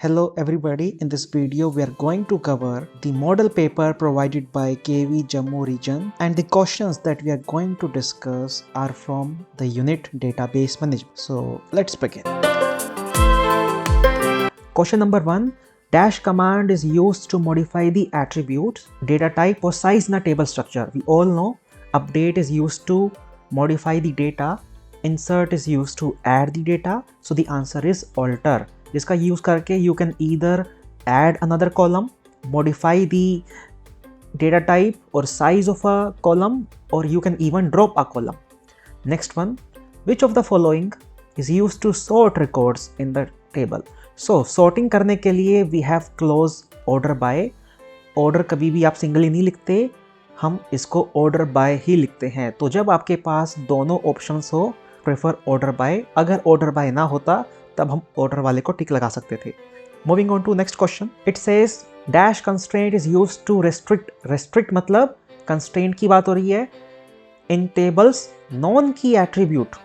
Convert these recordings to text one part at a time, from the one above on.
Hello everybody, in this video we are going to cover the model paper provided by KV Jammu region, and the questions that we are going to discuss are from the unit database management. So let's begin. Question number 1. Dash command is used to modify the attributes, data type or size in a table structure. We all know update is used to modify the data, insert is used to add the data. So the answer is alter. जिसका use करके you can either add another column, modify the data type or size of a column, or you can even drop a column. Next one, which of the following is used to sort records in the table? So sorting करने के लिए we have close order by. Order कभी भी आप singly नहीं लिखते, हम इसको order by ही लिखते हैं. तो जब आपके पास दोनों ऑप्शंस हो, प्रेफर order by. अगर order by ना होता तब हम ऑर्डर वाले को टिक लगा सकते थे. Moving on to next question. It says dash constraint is used to restrict. Restrict मतलब कंस्ट्रेंट की बात हो रही है in tables non key attribute.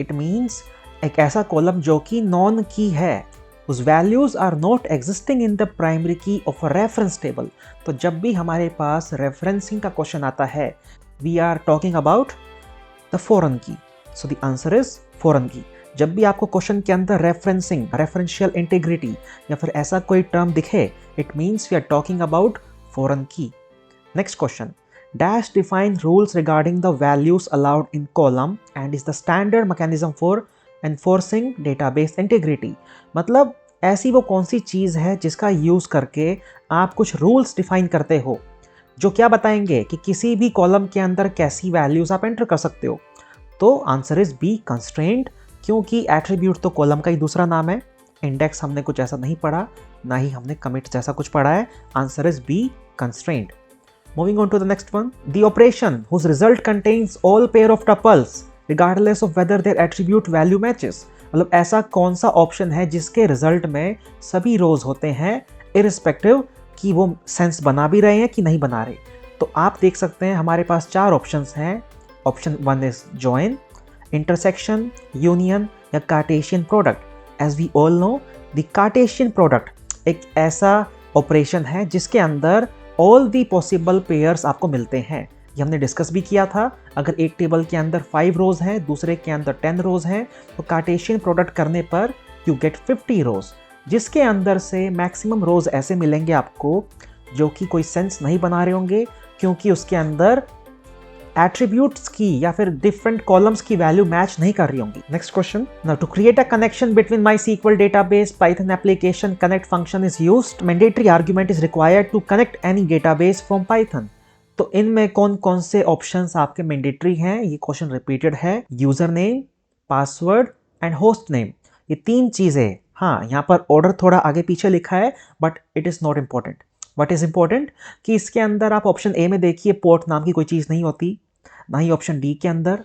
It means एक ऐसा कॉलम जो कि नॉन की है, उस values are not existing in the primary key of a reference table. तो जब भी हमारे पास रेफरेंसिंग का क्वेश्चन आता है, we are talking about the foreign key. So the answer is foreign key. जब भी आपको क्वेश्चन के अंदर रेफरेंसिंग, रेफरेंशियल इंटीग्रिटी या फिर ऐसा कोई टर्म दिखे, it means we are talking about foreign key. Next question. Dash define rules regarding the values allowed in column and is the standard mechanism for enforcing database integrity. मतलब ऐसी वो कौन सी चीज़ है जिसका यूज़ करके आप कुछ रूल्स डिफाइन करते हो जो क्या बताएंगे कि किसी भी कॉलम के अंदर कैसी वैल्यूज आप एंटर कर सकते हो. तो आंसर इज बी, कंस्ट्रेंट. क्योंकि एट्रीब्यूट तो कॉलम का ही दूसरा नाम है. इंडेक्स हमने कुछ ऐसा नहीं पढ़ा, ना ही हमने कमिट जैसा कुछ पढ़ा है. Answer is B, constraint. Moving on to the next one. The operation whose result contains all pair of tuples regardless of whether their attribute value matches. मतलब ऐसा कौन सा ऑप्शन है जिसके रिजल्ट में सभी रोज होते हैं इररिस्पेक्टिव कि वो सेंस बना भी रहे हैं कि नहीं बना रहे. तो आप देख सकते हैं हमारे पास चार ऑप्शंस हैं. Option 1 is join, intersection, union या Cartesian product. As we all know the Cartesian product एक ऐसा ऑपरेशन है जिसके अंदर ऑल दी पॉसिबल पेयर्स आपको मिलते हैं. ये हमने डिस्कस भी किया था. अगर एक टेबल के अंदर 5 रोज हैं, दूसरे के अंदर 10 रोज हैं, तो कार्टेशियन प्रोडक्ट करने पर यू गेट 50 रोज, जिसके अंदर से मैक्सिमम रोज ऐसे मिलेंगे आपको जो कि कोई सेंस नहीं बना रहे होंगे, क्योंकि उसके अंदर एट्रीब्यूट्स की या फिर डिफरेंट कॉलम्स की वैल्यू मैच नहीं कर रही होंगी. Next question. Now to create a connection between MySQL database Python application connect function is used. Mandatory argument is required to connect any database from Python. तो इनमें कौन कौन से ऑप्शंस आपके मैंडेटरी हैं? ये क्वेश्चन रिपीटेड है. User name, password and host name, ये 3 चीजें. हाँ, यहाँ पर ऑर्डर थोड़ा आगे पीछे लिखा है, but it is not important. What is important कि इसके अंदर आप ऑप्शन ए में देखिए, पोर्ट नाम की कोई चीज नहीं होती, ना ही ऑप्शन डी के अंदर.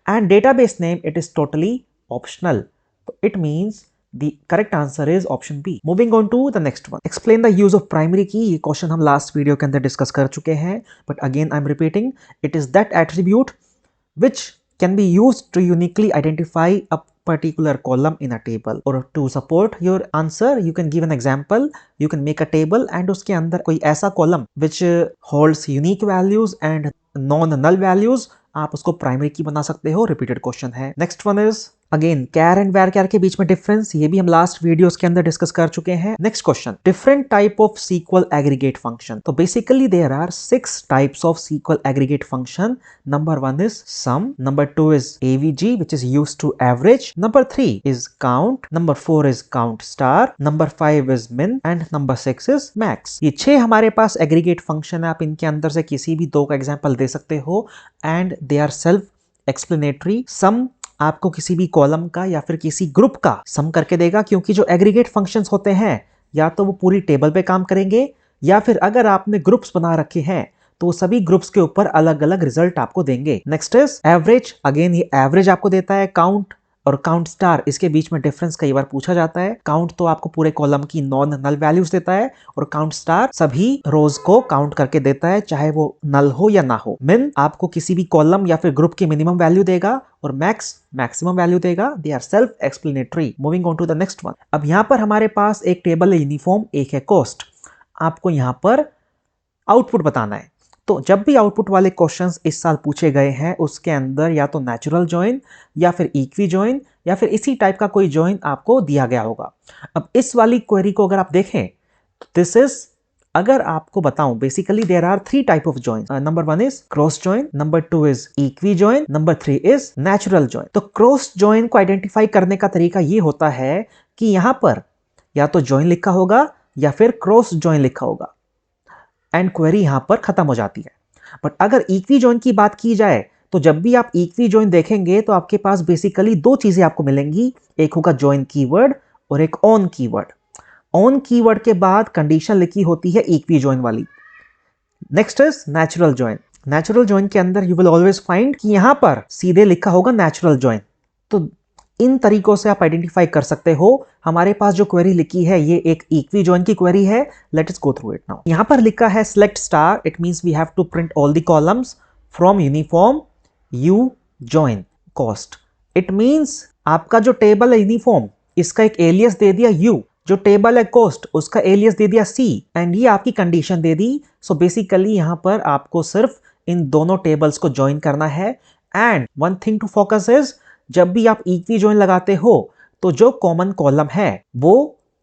And database name it is totally optional. तो it means the correct answer is option B. Moving on to the next one. Explain the use of primary key. ये क्वेश्चन हम लास्ट वीडियो के अंदर discuss कर चुके हैं, but again I am repeating. It is that attribute which can be used to uniquely identify a particular column in a table. Or to support your answer you can give an example. You can make a table and उसके अंदर कोई ऐसा column which holds unique values and non null values, आप उसको primary की बना सकते हो. रिपीटेड क्वेश्चन है. Next one is again char and var के बीच में डिफरेंस. ये भी हम लास्ट वीडियोस के अंदर डिस्कस कर चुके हैं. Next question. Different type of SQL aggregate function. तो basically there are 6 types of SQL aggregate function. Number 1 is sum, number 2 is AVG which is used to average, number 3 is count, number 4 is count star, number 5 is min and number 6 is max. ये 6 हमारे पास aggregate function है. आप इनके अंदर से किसी भी 2 का एग्जांपल दे सकते हो and they are self explanatory. Sum आपको किसी भी कॉलम का या फिर किसी ग्रुप का सम करके देगा, क्योंकि जो एग्रीगेट फंक्शंस होते हैं या तो वो पूरी टेबल पे काम करेंगे, या फिर अगर आपने ग्रुप्स बना रखे हैं तो सभी ग्रुप्स के ऊपर अलग अलग रिजल्ट आपको देंगे. Next is average. अगेन ये एवरेज आपको देता है. काउंट और काउंट स्टार, इसके बीच में डिफरेंस कई बार पूछा जाता है। काउंट तो आपको पूरे कॉलम की नॉन नल वैल्यूज देता है और काउंट स्टार सभी रोज को काउंट करके देता है, चाहे वो नल हो या ना हो। मिन आपको किसी भी कॉलम या फिर ग्रुप की मिनिमम वैल्यू देगा और मैक्स मैक्सिमम वैल्यू देगा। They are self explanatory. Moving on to the next one. अब यहाँ पर हमारे पास एक टेबल है यूनिफॉर्म, एक है कॉस्ट। आपको यहाँ पर आउटपुट बताना है। तो जब भी आउटपुट वाले क्वेश्चंस इस साल पूछे गए हैं उसके अंदर या तो नेचुरल जॉइन या फिर इक्वी जॉइन या फिर इसी टाइप का कोई जॉइन आपको दिया गया होगा। अब इस वाली क्वेरी को अगर आप देखें तो दिस इज, अगर आपको बताऊं basically there are 3 type of join. Number 1 is cross join, number 2 is equi join, number 3 is natural join. तो क्रॉस जॉइन को आइडेंटिफाई करने का तरीका ये होता है कि यहां पर या तो जॉइन लिखा होगा या फिर क्रॉस जॉइन लिखा होगा एंड क्वेरी यहां पर खत्म हो जाती है। बट अगर इक्वी जॉइन की बात की जाए तो जब भी आप इक्वी जॉइन देखेंगे तो आपके पास बेसिकली 2 चीजें आपको मिलेंगी, एक होगा जॉइन कीवर्ड और एक ऑन कीवर्ड। ऑन कीवर्ड के बाद कंडीशन लिखी होती है इक्वी जॉइन वाली। Next is natural join. Natural join के अंदर यू विल ऑलवेज फाइंड कि यहां पर सीधे लिखा होगा नेचुरल जॉइन। तो इन तरीकों से आप आइडेंटिफाई कर सकते हो। हमारे पास जो क्वेरी लिखी है ये एक इक्वी जॉइन की क्वेरी है। Let us go through it now. यहां पर लिखा है select star, it means we have to print all the columns from uniform u join cost. इट मींस आपका जो टेबल है यूनिफॉर्म इसका एक एलियस दे दिया यू, जो टेबल है कॉस्ट उसका एलियस दे दिया सी एंड ये आपकी कंडीशन दे दी। सो बेसिकली यहां पर आपको सिर्फ इन दोनों टेबल्स को ज्वाइन करना है। And one thing to focus is, जब भी आप इक्वी जॉइन लगाते हो तो जो कॉमन कॉलम है वो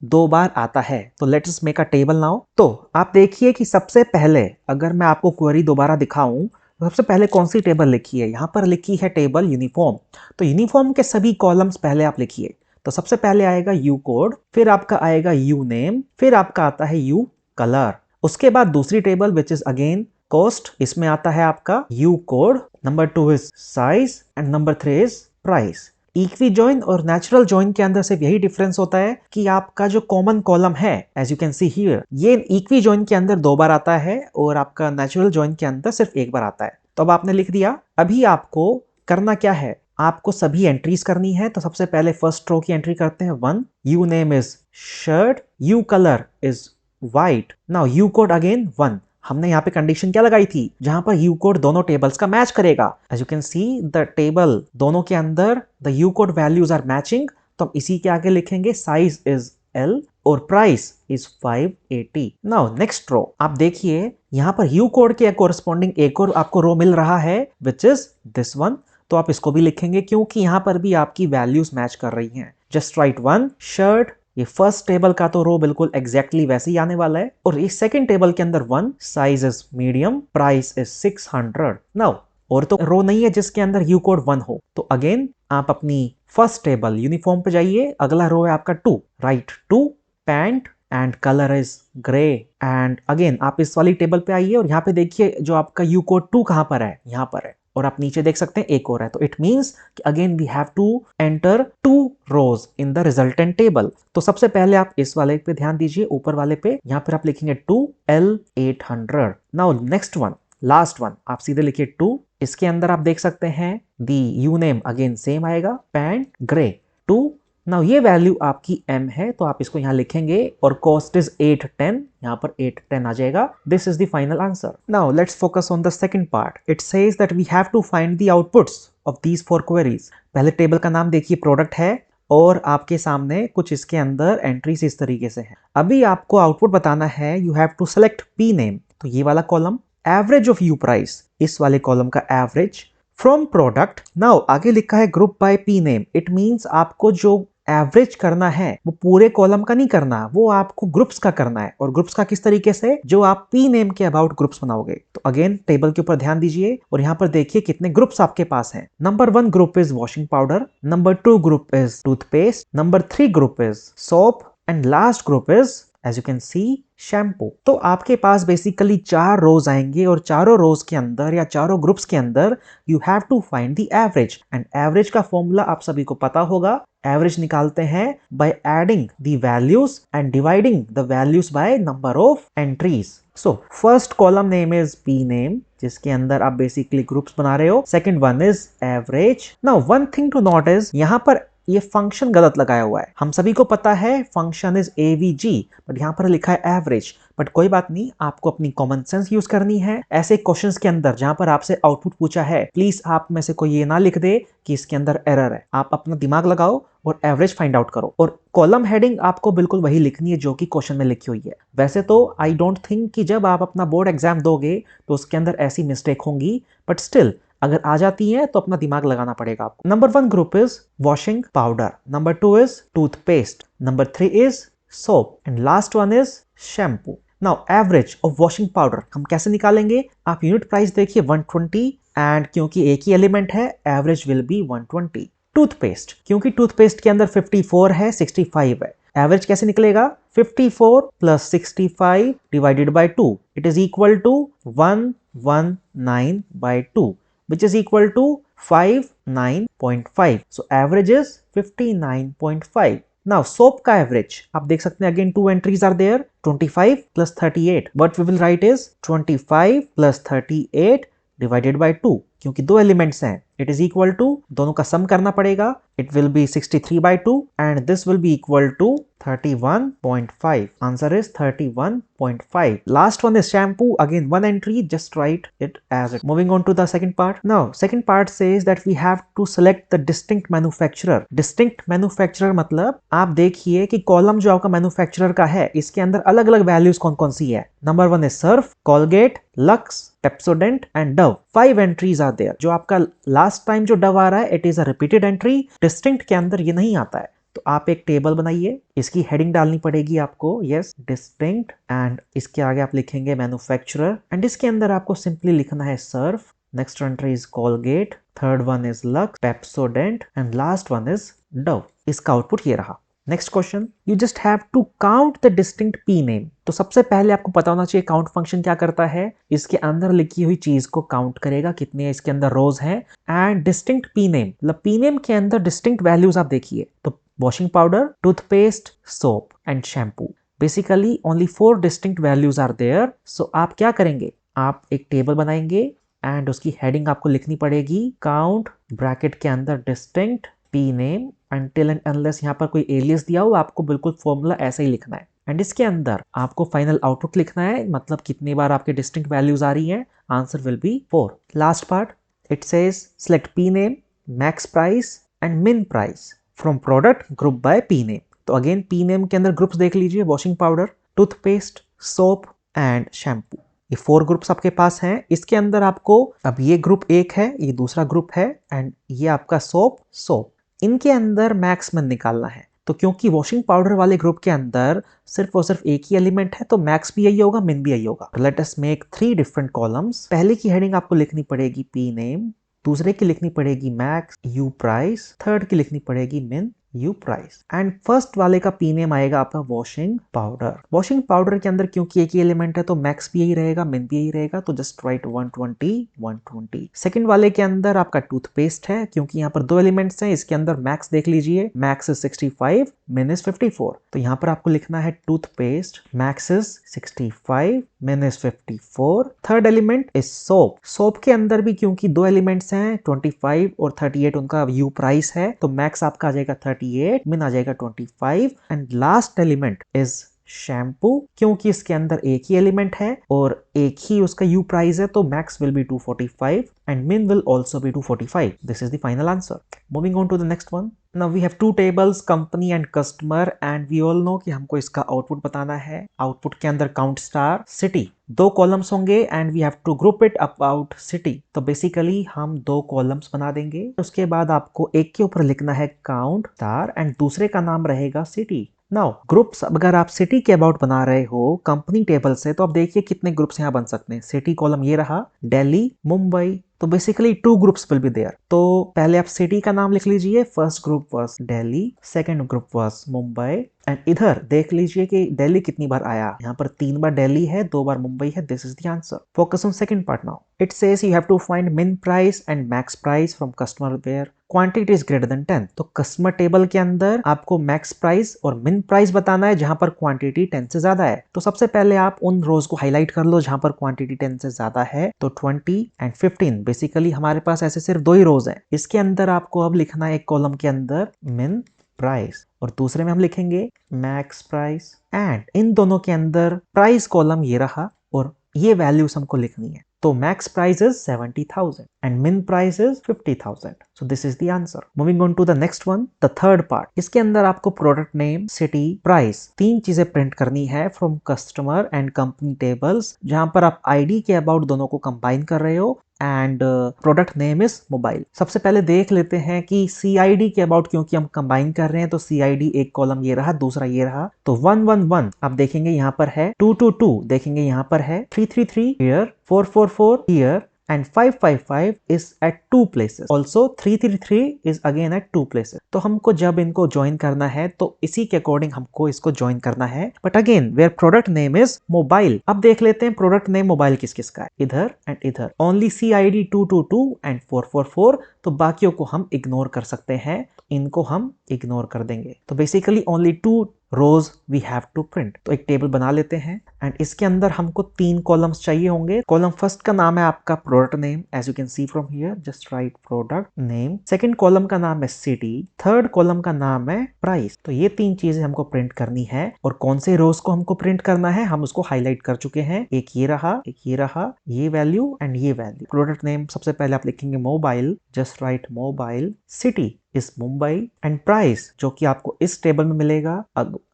2 बार आता है। तो let's us make a table now. तो आप देखिए कि सबसे पहले अगर मैं आपको क्वेरी दोबारा दिखाऊं तो सबसे पहले कौन सी टेबल लिखी है, यहां पर लिखी है टेबल यूनिफॉर्म। तो यूनिफॉर्म के सभी कॉलम्स पहले आप लिखिए। तो सबसे पहले आएगा यू कोड, फिर आपका आएगा यू नेम, फिर आपका आता है यू कलर। उसके बाद दूसरी table which is again cost, इसमें आता है आपका you code, number 2 is size and number 3 is price. Equi join और नेचुरल जॉइन के अंदर सिर्फ यही डिफरेंस होता है कि आपका जो कॉमन कॉलम है as you can see here, ये इक्वी जॉइन के अंदर 2 बार आता है और आपका नेचुरल जॉइन के अंदर सिर्फ 1 बार आता है। तो अब आपने लिख दिया। अभी आपको करना क्या है, आपको सभी एंट्रीज करनी है। तो सबसे पहले फर्स्ट रो की एंट्री करते हैं 1, you name is shirt, you colour is white, now you code again 1। हमने यहाँ पे कंडीशन क्या लगाई थी, जहां पर यू कोड दोनों टेबल्स का मैच करेगा। As you can see the table दोनों के अंदर the U code values are matching. तो हम इसी के आगे लिखेंगे साइज इज एल और price is 580। Now next row आप देखिए, यहां पर यू कोड के कोरस्पॉन्डिंग एक और आपको रो मिल रहा है विच इज दिस वन। तो आप इसको भी लिखेंगे क्योंकि यहां पर भी आपकी वैल्यूज मैच कर रही हैं। जस्ट राइट 1 शर्ट, ये फर्स्ट टेबल का तो रो बिल्कुल एग्जैक्टली वैसे ही आने वाला है। और ये सेकंड टेबल के अंदर 1, size is medium, price is 600। Now और तो रो नहीं है जिसके अंदर यू कोड 1 हो। तो अगेन आप अपनी फर्स्ट टेबल यूनिफॉर्म पे जाइए, अगला रो है आपका 2, right 2 pant and colour is grey. And again आप इस वाली टेबल पे आइए और यहाँ पे देखिए जो आपका यू कोड 2 कहां पर है, यहाँ पर है। और आप नीचे देख सकते हैं एक और है। तो इट मींस कि again we have to enter 2 rows in the resultant table. तो सबसे पहले आप इस वाले पे ध्यान दीजिए, ऊपर वाले पे, यहाँ पर आप लिखेंगे 2L800। Now next one, last one, आप सीधे लिखिए 2। इसके अंदर आप देख सकते हैं दी यू नेम अगेन सेम आएगा, पैंट ग्रे 2। नाउ ये वैल्यू आपकी m है तो आप इसको यहां लिखेंगे और कॉस्ट इज 810, यहां पर 810 आ जाएगा। This is the final answer. Now let's focus on the second part. It says that we have to find the outputs of these 4 queries. पहले टेबल का नाम देखिए प्रोडक्ट है और आपके सामने कुछ इसके अंदर एंट्रीज इस तरीके से हैं। अभी आपको आउटपुट बताना है, you have to select p name, तो ये वाला column, average of u price, इस वाले कॉलम का एवरेज फ्रॉम प्रोडक्ट। नाउ आगे लिखा है group by p name, it means आपको जो एवरेज करना है वो पूरे कॉलम का नहीं करना, वो आपको ग्रुप्स का करना है। और ग्रुप्स का किस तरीके से, जो आप p नेम के अबाउट ग्रुप्स बनाओगे। तो अगेन टेबल के ऊपर ध्यान दीजिए और यहाँ पर देखिए कितने ग्रुप्स आपके पास हैं। Number 1 group is washing powder, number 2 group is toothpaste, number 3 group is soap and last group is as you can see shampoo. तो आपके पास बेसिकली 4 रोज आएंगे और चारों रोज के अंदर या चारों ग्रुप्स के अंदर you have to find the average. And average का फॉर्मूला आप सभी को पता होगा, एवरेज निकालते हैं by adding the values and dividing the values by number of entries. So first column name is p name, जिसके अंदर आप बेसिकली ग्रुप्स बना रहे हो। Second one is average. Now one thing to note is, यहाँ पर ये function गलत लगाया हुआ है। हम सभी को पता है फंक्शन इज AVG, बट यहाँ पर लिखा है एवरेज। बट कोई बात नहीं, आपको अपनी कॉमन सेंस यूज करनी है। ऐसे क्वेश्चंस के अंदर जहां पर आपसे आउटपुट पूछा है, प्लीज आप में से कोई ये ना लिख दे कि इसके अंदर एरर है। आप अपना दिमाग लगाओ और एवरेज फाइंड आउट करो, और कॉलम हेडिंग आपको बिल्कुल वही लिखनी है जो कि क्वेश्चन में लिखी हुई है। वैसे तो आई डोंट थिंक कि जब आप अपना बोर्ड एग्जाम दोगे तो उसके अंदर ऐसी मिस्टेक होंगी, बट स्टिल अगर आ जाती है तो अपना दिमाग लगाना पड़ेगा आपको। Number 1 group is washing powder, number 2 is toothpaste, number 3 is soap, and last one is shampoo. Now average of washing powder हम कैसे निकालेंगे? आप यूनिट प्राइस देखिए 120, एंड क्योंकि एक ही एलिमेंट है एवरेज विल बी 120। टूथपेस्ट, क्योंकि टूथपेस्ट के अंदर 54 है 65 है, एवरेज कैसे निकलेगा? 54 plus 65 divided by 2, it is equal to 119 by 2, which is equal to 59.5. So average is 59.5. Now soap का average आप देख सकते हैं, again two entries are there, 25 plus 38. What we will write is 25 plus 38 divided by 2, क्योंकि दो elements हैं, it is equal to, दोनों का सम करना पड़ेगा, it will be 63 by 2 and this will be equal to 31.5. Answer is 31.5. Last one is shampoo, again one entry, just write it as it. Moving on to the second part. Now second part says that we have to select the distinct manufacturer. Distinct manufacturer मतलब आप देखिए कि column जो आपका manufacturer का है इसके अंदर अलग अलग वैल्यूज कौन कौन सी है। Number 1 is Surf, Colgate, Lux, Pepsodent and Dove. 5 entries are there. जो आपका लास्ट टाइम जो डव आ रहा है it is a repeated entry, distinct के अंदर ये नहीं आता है। तो आप एक टेबल बनाइए, इसकी हेडिंग डालनी पड़ेगी आपको, यस डिस्टिंक्ट, एंड इसके आगे आप लिखेंगे मैन्युफैक्चरर, एंड इसके अंदर आपको सिंपली लिखना है Surf, next entry is Colgate, third one is Lux, Pepsodent and last one is Dove. इसका आउटपुट ये रहा। Next question, you just have to count the distinct P name. तो सबसे पहले आपको पता होना चाहिए काउंट फंक्शन क्या करता है। इसके अंदर लिखी हुई चीज को काउंट करेगा, कितने इसके अंदर रोज हैं, एंड डिस्टिंक्ट पी नेम मतलब पी नेम के अंदर डिस्टिंक्ट वैल्यूज आप देखिए, तो washing powder, toothpaste, soap and shampoo, basically only 4 distinct values are there. So आप क्या करेंगे, आप एक टेबल बनाएंगे एंड उसकी हेडिंग आपको लिखनी पड़ेगी काउंट ब्रैकेट के अंदर distinct P name until and unless यहाँ पर कोई एलियस दिया हो, आपको बिल्कुल फॉर्मूला ऐसे ही लिखना है, एंड इसके अंदर आपको फाइनल आउटपुट लिखना है, मतलब कितनी बार आपके डिस्टिंक्ट वैल्यूज आ रही हैं। Answer will be 4। Last part, it says select P name, max price and min price from product group by P name. तो अगेन पी नेम के अंदर ग्रुप्स देख लीजिए, washing powder, toothpaste, soap and shampoo, ये 4 groups आपके पास हैं। इसके अंदर आपको अब ये ग्रुप एक है, ये दूसरा ग्रुप है, एंड ये आपका सोप, इनके अंदर मैक्स मिन निकालना है। तो क्योंकि वॉशिंग पाउडर वाले ग्रुप के अंदर सिर्फ और सिर्फ एक ही एलिमेंट है, तो मैक्स भी यही होगा, मिन भी यही होगा। Let us make 3 different columns. पहले की हेडिंग आपको लिखनी पड़ेगी पी नेम, दूसरे की लिखनी पड़ेगी मैक्स यू प्राइस, थर्ड की लिखनी पड़ेगी मिन यू प्राइस, एंड फर्स्ट वाले का पी नेम आएगा आपका वॉशिंग पाउडर। वॉशिंग पाउडर के अंदर क्योंकि एक ही एलिमेंट है तो मैक्स भी यही रहेगा, मिन भी यही रहेगा, तो जस्ट राइट 120। सेकंड वाले के अंदर आपका टूथपेस्ट है, क्योंकि यहाँ पर 2 एलिमेंट्स हैं, इसके अंदर मैक्स देख लीजिए, मैक्स इज 65, मिन इज 54, तो यहाँ पर आपको लिखना है टूथपेस्ट, मैक्स इज 65, मिन is 54। Third element is soap के अंदर भी क्योंकि 2 एलिमेंट्स हैं 25 और 38, उनका यू प्राइस है, तो मैक्स आपका आ जाएगा 38, मिन आ जाएगा 25, and last element is shampoo, क्योंकि इसके अंदर एक ही एलिमेंट है और एक ही उसका यू प्राइस है, तो max will be 245 and min will also be 245. This is the final answer. Moving on to the next one. Now we have 2 tables, company and customer, and we all know कि हमको इसका output बताना है। Output के अंदर count star city, 2 columns होंगे and we have to group it about city. तो basically हम 2 कॉलम्स बना देंगे, उसके बाद आपको एक के ऊपर लिखना है काउंट स्टार एंड दूसरे का नाम रहेगा सिटी। नाउ ग्रुप्स, अगर आप सिटी के अबाउट बना रहे हो कंपनी टेबल से, तो आप देखिए कितने ग्रुप्स यहाँ बन सकते हैं। सिटी कॉलम ये रहा, दिल्ली, मुंबई, तो basically 2 groups will be there. तो पहले आप सिटी का नाम लिख लीजिए, first group was Delhi, second group was Mumbai, and इधर देख लीजिए कि दिल्ली कितनी बार आया, यहाँ पर 3 बार दिल्ली है, 2 बार मुंबई है। This is the answer. Focus on second part now. It says you have to find min price and max price from customer where quantity is greater than 10। तो कस्टमर टेबल के अंदर आपको मैक्स प्राइस और मिन price बताना है जहां पर क्वांटिटी 10 से ज्यादा है। तो सबसे पहले आप उन रोज को हाईलाइट कर लो जहां पर क्वांटिटी 10 से ज्यादा है, तो 20 एंड 15 बेसिकली हमारे पास ऐसे सिर्फ 2 ही रोज हैं। इसके अंदर आपको अब लिखना है एक कॉलम के अंदर min प्राइस और दूसरे में हम लिखेंगे मैक्स प्राइस, एंड इन दोनों के अंदर प्राइस कॉलम ये रहा और ये वैल्यूज हमको लिखनी है। तो max price is 70,000 and min price is 50,000। So this is the answer. Moving on to the next one, the third part. इसके अंदर आपको प्रोडक्ट नेम, सिटी, प्राइस, 3 चीजें प्रिंट करनी है from customer and company tables, जहां पर आप ID के अबाउट दोनों को कंबाइन कर रहे हो and product name is mobile. सबसे पहले देख लेते हैं कि CID के अबाउट, क्योंकि हम कंबाइन कर रहे हैं तो CID एक कॉलम ये रहा, दूसरा ये रहा। तो 111 आप देखेंगे यहाँ पर है, 222 देखेंगे यहाँ पर है, 333 here, 444 here and 555 is at 2 places. Also 333 is again at 2 places. तो हमको जब इनको ज्वाइन करना है तो इसी के अकॉर्डिंग हमको इसको ज्वाइन करना है। But again where product name is mobile, अब देख लेते हैं प्रोडक्ट नेम मोबाइल किस किस का है, इधर एंड इधर। ओनली CID 222 एंड 444, तो बाकियों को हम इग्नोर कर सकते हैं, इनको हम इग्नोर कर देंगे। तो basically only 2 rows we have to print. तो एक टेबल बना लेते हैं एंड इसके अंदर हमको 3 कॉलम्स चाहिए होंगे। कॉलम फर्स्ट का नाम है आपका product name, as you can see from here, just write product name. Second column का नाम है सिटी, थर्ड कॉलम का नाम है प्राइस। तो ये 3 चीजें हमको प्रिंट करनी है और कौन से रोज को हमको प्रिंट करना है हम उसको हाईलाइट कर चुके हैं। एक ये रहा, एक ये रहा, ये वैल्यू एंड ये वैल्यू। प्रोडक्ट नेम सबसे पहले आप लिखेंगे mobile, just right mobile. City is Mumbai and price जो कि आपको इस टेबल में मिलेगा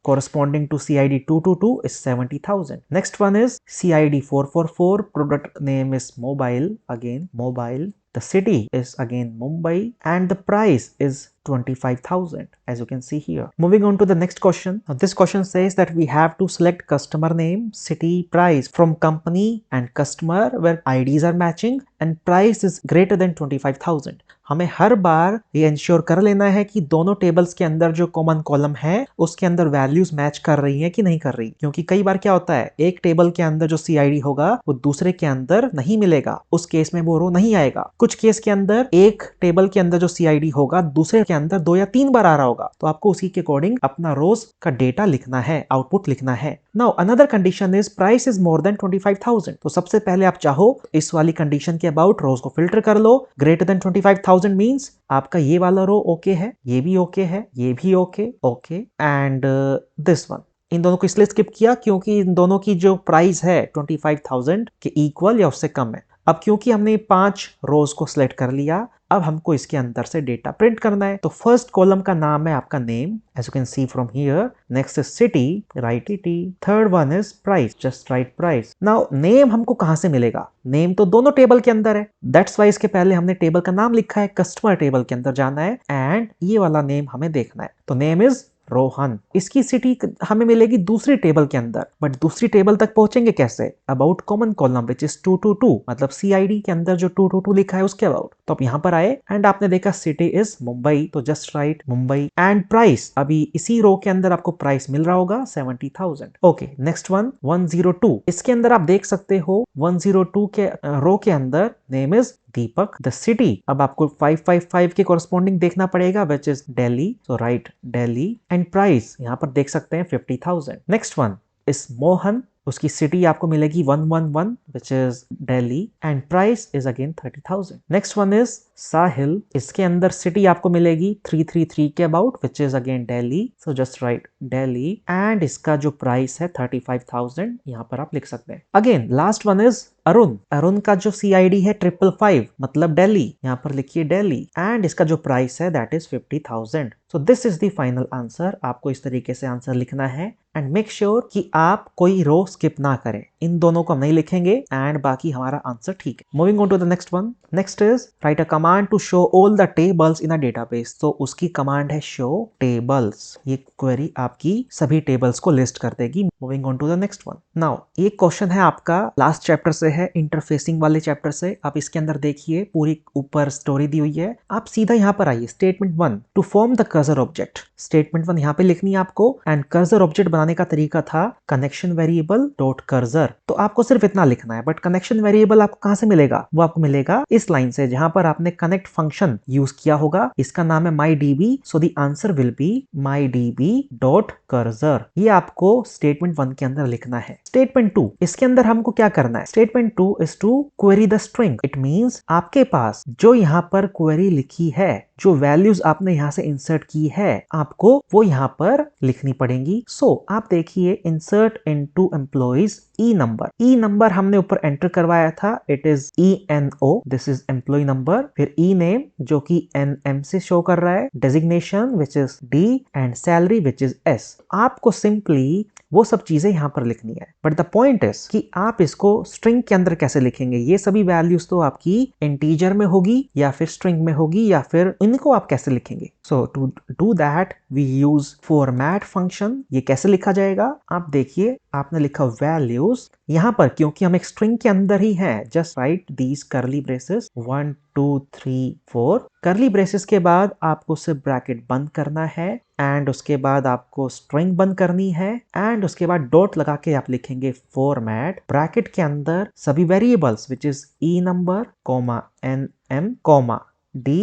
corresponding to CID 222 is 70,000. Next one is CID 444, product name is mobile, again mobile. The city is again Mumbai and the price is 25,000, as you can see here. Moving on to the next question. Now this question says that we have to select customer name, city, price from company and customer where IDs are matching and price is greater than 25,000. हमें हर बार ये ensure कर लेना है कि दोनों tables के अंदर जो कॉमन कॉलम है उसके अंदर वैल्यूज मैच कर रही है कि नहीं कर रही, क्योंकि कई बार क्या होता है एक टेबल के अंदर जो CID होगा वो दूसरे के अंदर नहीं मिलेगा, उस केस में वो रो नहीं आएगा। कुछ केस के अंदर एक टेबल के अंदर जो CID होगा दूसरे के अंदर 2 या 3 बार आ रहा होगा, तो आपको उसी के अकॉर्डिंग अपना रोज का डेटा लिखना है, आउटपुट लिखना है। Now another condition is price is more than 25,000। तो सबसे पहले आप चाहो इस वाली कंडीशन के अबाउट रोज को फिल्टर कर लो। ग्रेटर देन 25,000 मींस आपका ये वाला रो ओके है, ये भी ओके है, ये भी okay okay and this one. इन दोनों को इसलिए स्किप किया क्योंकि इन दोनों की जो प्राइस है 25,000 के इक्वल या उससे कम है। अब क्योंकि हमने 5 रोज को सिलेक्ट कर लिया, अब हमको इसके अंदर से डेटा प्रिंट करना है। तो फर्स्ट कॉलम का नाम है आपका name, as you can see from here. Next is city, write city. Third one is price, just write price. Now name हमको कहां से मिलेगा? नेम तो दोनों टेबल के अंदर है, दैट्स वाई इसके पहले हमने टेबल का नाम लिखा है, कस्टमर टेबल के अंदर जाना है एंड ये वाला नेम हमें देखना है। तो नेम इज रोहन। इसकी सिटी हमें मिलेगी दूसरी टेबल के अंदर, बट दूसरी टेबल तक पहुंचेंगे कैसे? About common column which is 222, मतलब CID के अंदर जो 222 लिखा है उसके अबाउट। तो आप यहाँ पर आए एंड आपने देखा सिटी इज मुंबई, तो just right Mumbai and price, अभी इसी रो के अंदर आपको प्राइस मिल रहा होगा 70,000। Okay, next one 102। इसके अंदर आप देख सकते हो 102 के रो के अंदर name is Deepak. The city अब आपको 555 के कॉरेस्पॉन्डिंग देखना पड़ेगा विच is Delhi, so right Delhi and price यहाँ पर देख सकते हैं 50,000। नेक्स्ट वन इज मोहन, उसकी सिटी आपको मिलेगी 111 which is Delhi and price is again 30,000। Next one is Sahil, इसके अंदर सिटी आपको मिलेगी 333 के about which is again Delhi, so just write Delhi and इसका जो प्राइस है 35,000 यहाँ पर आप लिख सकते हैं। Again last one is Arun, Arun का जो CID है 555 मतलब दिल्ली, यहाँ पर लिखिए दिल्ली एंड इसका जो प्राइस है that is 50,000। So this is the final answer. आपको इस तरीके से आंसर लिखना है एंड मेक श्योर कि आप कोई रो स्किप ना करें। इन दोनों को हम नहीं लिखेंगे एंड बाकी हमारा आंसर ठीक है। Moving on to the next one. Next is write a command to show all the tables in a database. तो उसकी कमांड है शो टेबल्स। ये क्वेरी आपकी सभी टेबल्स को लिस्ट कर देगी। Moving on to the next one. Now ये क्वेश्चन है आपका लास्ट चैप्टर से है, इंटरफेसिंग वाले चैप्टर से। आप इसके अंदर देखिए पूरी ऊपर स्टोरी दी हुई है। आप सीधा यहाँ पर आइए, statement 1 to form the cursor object. Statement 1 यहाँ पे लिखनी है आपको एंड कर्सर ऑब्जेक्ट बनाने का तरीका था कनेक्शन वेरिएबल डॉट कर्सर। तो आपको सिर्फ इतना लिखना है, बट कनेक्शन वेरिएबल आपको कहां से मिलेगा? वो आपको मिलेगा इस लाइन से जहां पर आपने कनेक्ट फंक्शन यूज किया होगा। इसका नाम है mydb, so the answer will B mydb dot cursor. ये आपको स्टेटमेंट स्टेटमेंट 1 के अंदर लिखना है। स्टेटमेंट 2, इसके अंदर हमको क्या करना है? Statement 2 is to query the string. It means आपके पास जो यहाँ पर क्वेरी लिखी है, जो वैल्यूज आपने यहाँ से इंसर्ट की है, आपको वो यहाँ पर लिखनी पड़ेंगी। सो आप देखिए, insert into employees E number. E number हमने ऊपर एंटर करवाया था, it is ENO, this is employee number. फिर ई नेम जो कि NM से शो कर रहा है, designation which is D and salary which is S। आपको सिंपली वो सब चीजें यहाँ पर लिखनी है। बट द पॉइंट इज कि आप इसको स्ट्रिंग के अंदर कैसे लिखेंगे? ये सभी वैल्यूज तो आपकी इंटीजर में होगी या फिर स्ट्रिंग में होगी, या फिर इनको आप कैसे लिखेंगे? So to do that we use format function. ये कैसे लिखा जाएगा? आप देखिए, आपने लिखा वैल्यूज यहाँ पर, क्योंकि हम एक स्ट्रिंग के अंदर ही हैं, just right these curly braces 1 2 3 4। Curly braces के बाद आपको सिर्फ ब्रैकेट बंद करना है, एंड उसके बाद आपको स्ट्रिंग बंद करनी है, एंड उसके बाद डॉट लगा के आप लिखेंगे फॉर्मेट। ब्रैकेट के अंदर सभी variables which is E number, NM, D,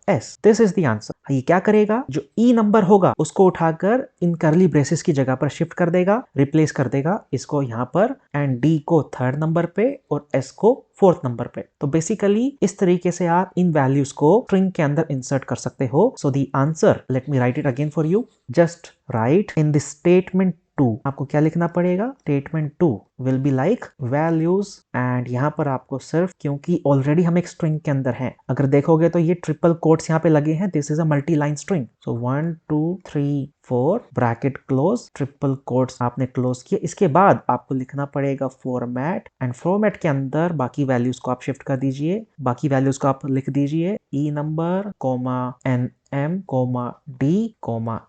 S। This is the answer. ये क्या करेगा? जो ई नंबर होगा उसको उठाकर इन कर्ली ब्रेसेस की जगह पर शिफ्ट कर देगा, रिप्लेस कर देगा इसको यहाँ पर, एंड D को 3rd नंबर पे और S को 4th नंबर पे। तो बेसिकली इस तरीके से आप इन वैल्यूज को स्ट्रिंग के अंदर इंसर्ट कर सकते हो। सो the answer, let me right it again for you. Just right in the statement 2, आपको क्या लिखना पड़ेगा? Statement 2 will be like values, and यहाँ पर आपको सिर्फ, क्योंकि ऑलरेडी हम एक स्ट्रिंग के अंदर हैं, अगर देखोगे तो ये ट्रिपल कोट्स यहाँ पे लगे हैं, this is a multi line string. So 1 2 3 4 bracket close, triple quotes आपने क्लोज किया। इसके बाद आपको लिखना पड़ेगा फॉर्मेट, एंड फॉर्मेट के अंदर बाकी वैल्यूज को आप शिफ्ट कर दीजिए, बाकी वैल्यूज को आप लिख दीजिए ई number, NM, D,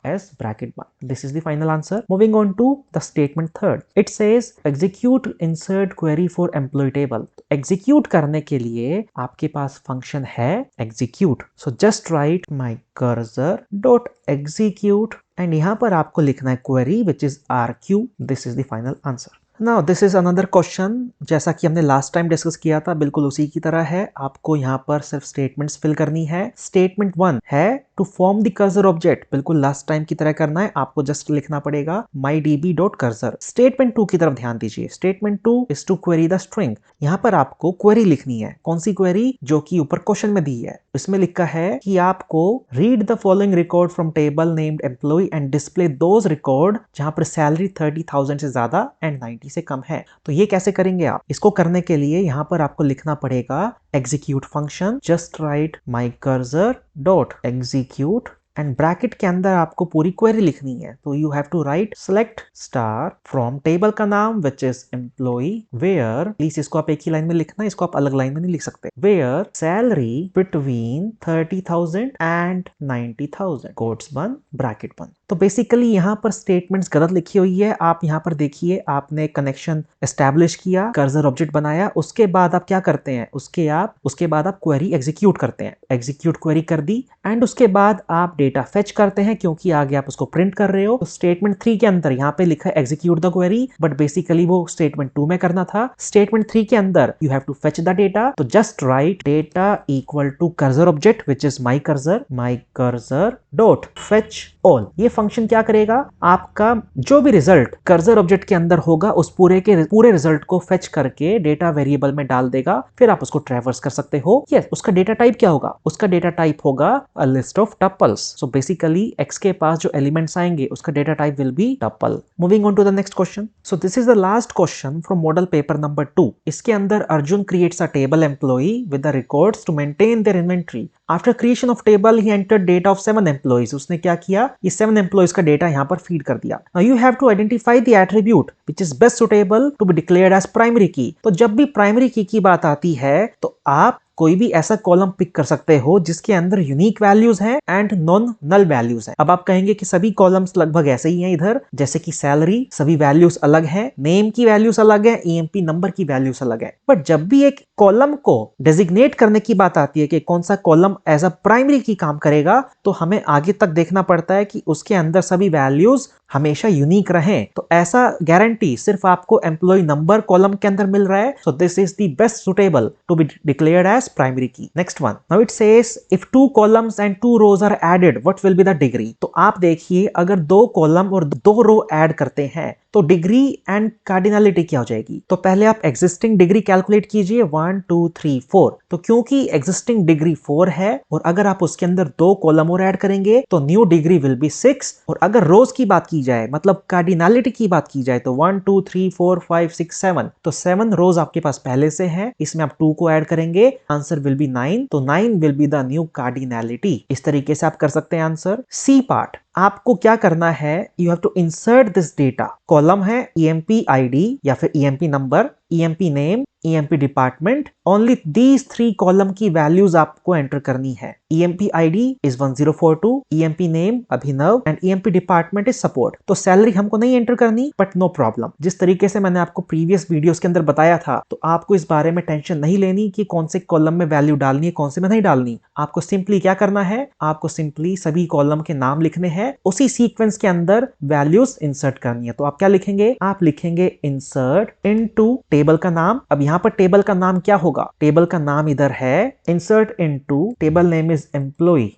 S, bracket 1. This is the final answer. Moving on to the statement 3rd. It says execute insert query for employee table. Execute करने के लिए आपके पास फंक्शन है execute. So just write my cursor dot execute, and यहाँ पर आपको लिखना है query which is RQ. This is the final answer. Now this is another question, जैसा कि हमने लास्ट टाइम डिस्कस किया था, बिल्कुल उसी की तरह है। आपको यहाँ पर सिर्फ स्टेटमेंट्स फिल करनी है। स्टेटमेंट 1 है to form the cursor object, बिल्कुल लास्ट टाइम की तरह करना है। आपको जस्ट लिखना पड़ेगा mydb.cursor। स्टेटमेंट 2 की तरफ ध्यान दीजिए। Statement 2 is to query the string. यहाँ पर आपको क्वेरी लिखनी है। कौन सी क्वेरी? जो कि ऊपर क्वेश्चन में दी है। इसमें लिखा है कि आपको read the following record from table named employee and display those record जहां पर सैलरी 30,000 से ज्यादा एंड 90 से कम है। तो ये कैसे करेंगे आप? इसको करने के लिए यहाँ पर आपको लिखना पड़ेगा execute function, just write my cursor dot execute, and bracket के अंदर आपको पूरी क्वेरी लिखनी है। तो you have to write select star from table का नाम which is employee, where, please इसको आप एक ही लाइन में लिखना, इसको आप अलग लाइन में नहीं लिख सकते, where salary between 30,000 and 90,000, quotes बंद, ब्रैकेट बंद। तो बेसिकली यहाँ पर स्टेटमेंट्स गलत लिखी हुई है। आप यहाँ पर देखिए, आपने कनेक्शन एस्टैब्लिश किया, कर्सर ऑब्जेक्ट बनाया, उसके बाद आप क्या करते हैं? उसके बाद आप क्वेरी एग्जीक्यूट करते हैं। एग्जीक्यूट क्वेरी कर दी, एंड उसके बाद आप डेटा फेच करते हैं, क्योंकि आगे आप उसको प्रिंट कर रहे हो। तो स्टेटमेंट 3 के अंदर यहाँ पे लिखा है execute the query, but basically वो स्टेटमेंट 2 में करना था। स्टेटमेंट 3 के अंदर you have to fetch the data. तो just write data equal to cursor object which is my cursor dot fetch all. ये फंक्शन क्या करेगा? आपका जो भी रिजल्ट कर्सर ऑब्जेक्ट के अंदर होगा, उस पूरे रिजल्ट को फेच करके डेटा वेरिएबल में डाल देगा। फिर आप उसको ट्रैवर्स कर सकते हो। यस, उसका डेटा टाइप क्या होगा? उसका डेटा टाइप होगा a list of tuples. So basically x के पास जो एलिमेंट्स आएंगे उसका data type will be tuple. Moving on to the next question. So this is the last question from model paper number 2। इसके अंदर Arjun creates a table employee with the records to maintain their inventory. After creation of table he entered data of 7 employees. उसने क्या किया? ये 7 employees का data यहाँ पर feed कर दिया। Now you have to identify the attribute which is best suitable to be declared as primary key. तो जब भी प्राइमरी की बात आती है तो आप कोई भी ऐसा कॉलम पिक कर सकते हो जिसके अंदर यूनिक वैल्यूज हैं एंड नॉन नल वैल्यूज हैं। अब आप कहेंगे कि सभी कॉलम्स लगभग ऐसे ही हैं इधर, जैसे कि सैलरी सभी वैल्यूज अलग हैं, नेम की वैल्यूज अलग है, EMP नंबर की वैल्यूज अलग है। बट जब भी एक कॉलम को डेजिग्नेट करने की बात आती है कि कौन सा कॉलम एज अ प्राइमरी की काम करेगा, तो हमें आगे तक देखना पड़ता है कि उसके अंदर सभी वैल्यूज हमेशा यूनिक रहें, तो ऐसा गारंटी सिर्फ आपको एम्प्लॉय नंबर कॉलम के अंदर मिल रहा है. So this is the best suitable to be declared as primary key. Next one, now it says if 2 columns and 2 rows are added what will be the degree. तो आप देखिए, अगर 2 column और 2 रो ऐड करते हैं तो डिग्री एंड कार्डिनलिटी क्या हो जाएगी. तो पहले आप एग्जिस्टिंग डिग्री कैलकुलेट कीजिए 1 2 3 4. तो क्योंकि एग्जिस्टिंग डिग्री 4 है और अगर आप उसके अंदर 2 कॉलम और ऐड करेंगे तो न्यू डिग्री विल बी 6. और अगर रोज की बात की जाए, मतलब कार्डिनलिटी की बात की जाए, तो 1 2 3 4 5 6 7, तो 7 रोज आपके पास पहले से है. इसमें आप 2 को ऐड करेंगे, आंसर विल बी 9. तो 9 will be the new cardinality. इस तरीके से आप कर सकते हैं आंसर. सी पार्ट, आपको क्या करना है, you have to insert this data. Column है ईएमपी आईडी या फिर EMP number, EMP name, EMP department. Only these 3 column की वैल्यूज आपको एंटर करनी है. EMP ID is 1042, EMP name Abhinav and EMP department is support. तो सैलरी हमको नहीं एंटर करनी, बट नो प्रॉब्लम. जिस तरीके से मैंने आपको प्रीवियस वीडियोस के अंदर बताया था, तो आपको इस बारे में टेंशन नहीं लेनी कि कौन से कॉलम में वैल्यू डालनी है, कौन से में नहीं डालनी. आपको सिंपली क्या करना है, आपको सिंपली सभी कॉलम के नाम लिखने हैं, उसी सीक्वेंस के अंदर वैल्यूज इंसर्ट करनी है. तो आप क्या लिखेंगे, आप लिखेंगे इंसर्ट इनटू टेबल का नाम. अब यहाँ पर टेबल का नाम क्या होगा, टेबल का नाम इधर है insert into table name is employee.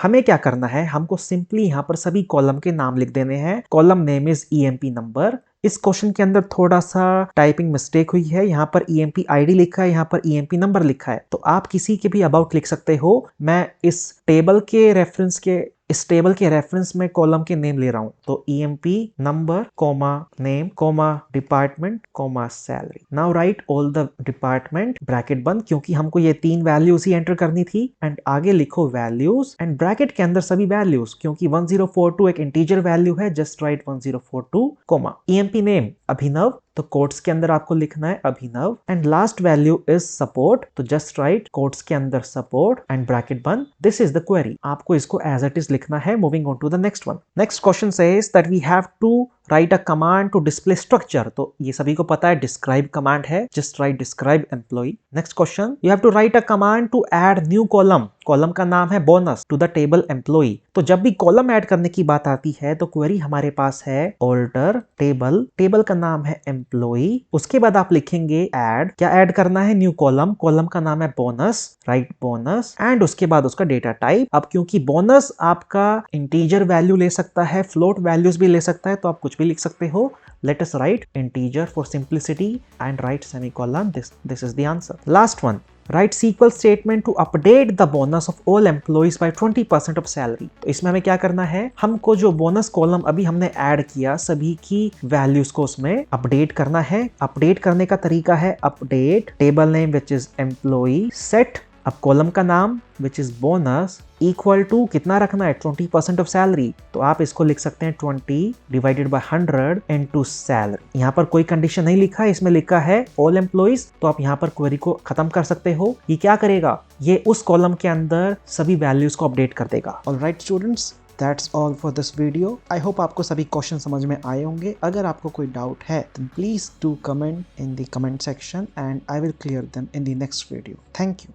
हमें क्या करना है, हमको सिंपली यहाँ पर सभी कॉलम के नाम लिख देने हैं. Column name is EMP number. इस क्वेश्चन के अंदर थोड़ा सा टाइपिंग मिस्टेक हुई है, यहाँ पर ईएमपी आईडी लिखा है, यहाँ पर ईएमपी नंबर लिखा है. तो आप किसी के भी अबाउट लिख सकते हो. मैं इस टेबल के रेफरेंस में कॉलम के नेम ले रहा हूं. तो EMP number comma name comma department comma salary. Now right all the department bracket बंद, क्योंकि हमको ये 3 वैल्यूज ही एंटर करनी थी. एंड आगे लिखो वैल्यूज एंड ब्रैकेट के अंदर सभी वैल्यूज, क्योंकि 1042 एक इंटीजर वैल्यू है. Just write 1042 comma EMP name Abhinav. तो कोट्स के अंदर आपको लिखना है Abhinav and last value is support. तो जस्ट राइट कोट्स के अंदर सपोर्ट एंड ब्रैकेट बंद. This is the query. आपको इसको एज इट इज लिखना है. Moving on to the next one. Next question says that we have to write a command to display structure. तो ये सभी को पता है डिस्क्राइब कमांड है. Just write describe employee. Next question, you have to write a command to add new column. Column का नाम है bonus to the table employee. तो जब भी कॉलम ऐड करने की बात आती है तो क्वेरी हमारे पास है ऑल्टर टेबल. टेबल का नाम है एम्प्लॉय. उसके बाद आप लिखेंगे ऐड. क्या ऐड करना है, न्यू कॉलम. कॉलम का नाम है बोनस. राइट बोनस एंड उसके बाद उसका डेटा टाइप. अब क्योंकि बोनस आपका इंटीजर वैल्यू ले सकता है, फ्लोट वैल्यूज भी ले सकता है, तो आप कुछ भी लिख सकते हो. Let us write integer for simplicity and write semicolon. This is the answer. Last one. Write SQL statement to update the bonus of all employees by 20% of salary. तो इसमें हमें क्या करना है, हमको जो बोनस कॉलम अभी हमने ऐड किया सभी की वैल्यूज को उसमें अपडेट करना है. अपडेट करने का तरीका है update table name which is employee set. अब कॉलम का नाम which is bonus equal to कितना रखना है, 20% ऑफ सैलरी. तो आप इसको लिख सकते हैं 20 डिवाइडेड बाय 100 इनटू सैलरी. यहाँ पर कोई कंडीशन नहीं लिखा है, इसमें लिखा है ऑल एम्प्लॉइज. तो आप यहाँ पर क्वेरी को खत्म कर सकते हो. ये क्या करेगा, ये उस कॉलम के अंदर सभी वैल्यूज को अपडेट कर देगा. Alright students, that's all for this video. I hope आपको सभी क्वेश्चन समझ में आए होंगे. अगर आपको कोई डाउट है तो please do comment in the comment section and I will clear them in the next video. Thank you.